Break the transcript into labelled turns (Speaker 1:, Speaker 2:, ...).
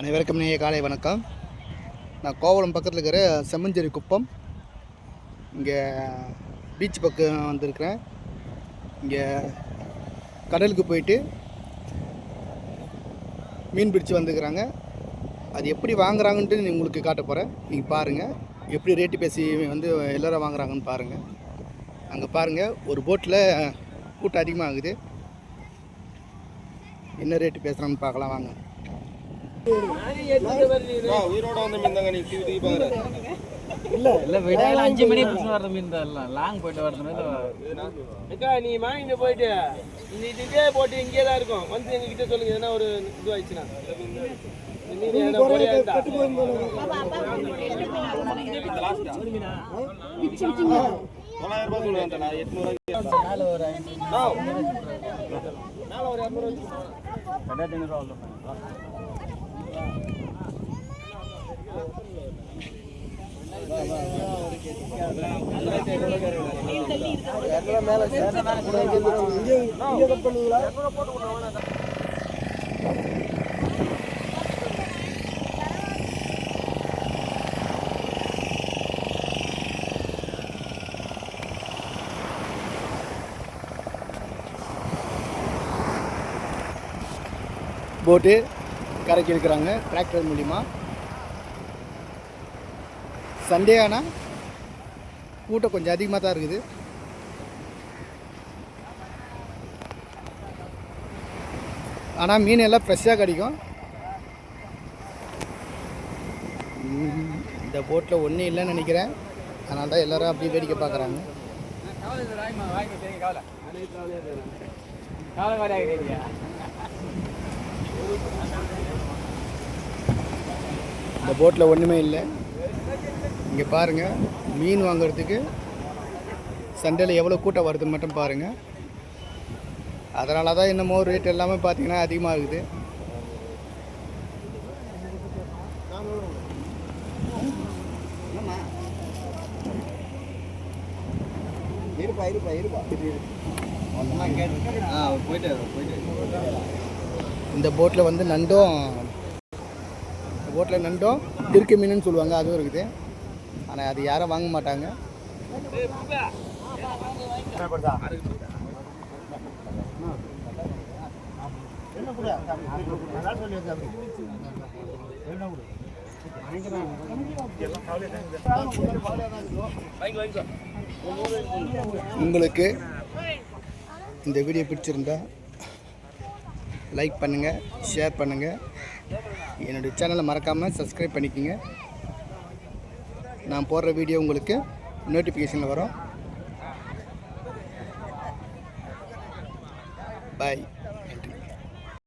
Speaker 1: அனைவருக்கும் இனிய காலை வணக்கம். நான் கோவளம் பக்கத்தில் இருக்கிற செம்மஞ்சேரி குப்பம் இங்கே பீச் பக்கம் வந்திருக்கிறேன். இங்கே கடலுக்கு போயிட்டு மீன் பிடிச்சி வந்துருக்குறாங்க. அது எப்படி வாங்குறாங்கன்ட்டு உங்களுக்கு காட்ட போகிறேன். நீங்கள் பாருங்கள் எப்படி ரேட்டு பேசி வந்து எல்லோரும் வாங்குறாங்கன்னு பாருங்கள். அங்கே பாருங்கள், ஒரு போட்டில் கூட்டம் அதிகமாகுது. என்ன ரேட்டு பேசுகிறான்னு பார்க்கலாம் வாங்க.
Speaker 2: உயிரோட வந்த மீன் தாங்க. நீ இல்ல விடாயில 5 மணி வர்ற மீன் தான். எல்லாம் லாங் போயிட்டு வரதுனால நீ வாங்கிட்டு போயிட்டு நீ இதே போட்டு இங்கே தான் இருக்கும். வந்து எங்க கிட்ட சொல்லுங்க, எதனா ஒரு இது ஆயிடுச்சுன்னா.
Speaker 1: போட்டு கரைக்கு இருக்கிறாங்க டிராக்டர் மூலிமா. சண்டே ஆனால் கூட்டம் கொஞ்சம் அதிகமாக தான் இருக்குது. ஆனால் மீன் எல்லாம் ஃப்ரெஷ்ஷாக கிடைக்கும். இந்த போட்டில் ஒன்றும் இல்லைன்னு நினைக்கிறேன். அதனால தான் எல்லோரும் அப்படியே வேடிக்கை பார்க்குறாங்க. இந்த போட்டில் ஒன்றுமே இல்லை. இங்கே பாருங்கள், மீன் வாங்கிறதுக்கு சண்டையில் எவ்வளோ கூட்டம் வருதுன்னு மட்டும் பாருங்கள். அதனால தான் என்னமோ ரேட் எல்லாமே பார்த்தீங்கன்னா அதிகமாக இருக்குது. இந்த போட்டில் வந்து நண்டும் திருக்கை மீனுன்னு சொல்லுவாங்க, அதுவும் இருக்குது. ஆனால் அது யாரும் வாங்க மாட்டாங்க. உங்களுக்கு இந்த வீடியோ பிடிச்சிருந்தா லைக் பண்ணுங்கள், ஷேர் பண்ணுங்கள். என்னுடைய சேனலை மறக்காமல் சப்ஸ்கிரைப் பண்ணிக்கோங்க. நான் போடுற வீடியோ உங்களுக்கு நோட்டிஃபிகேஷனில் வரும். பாய்.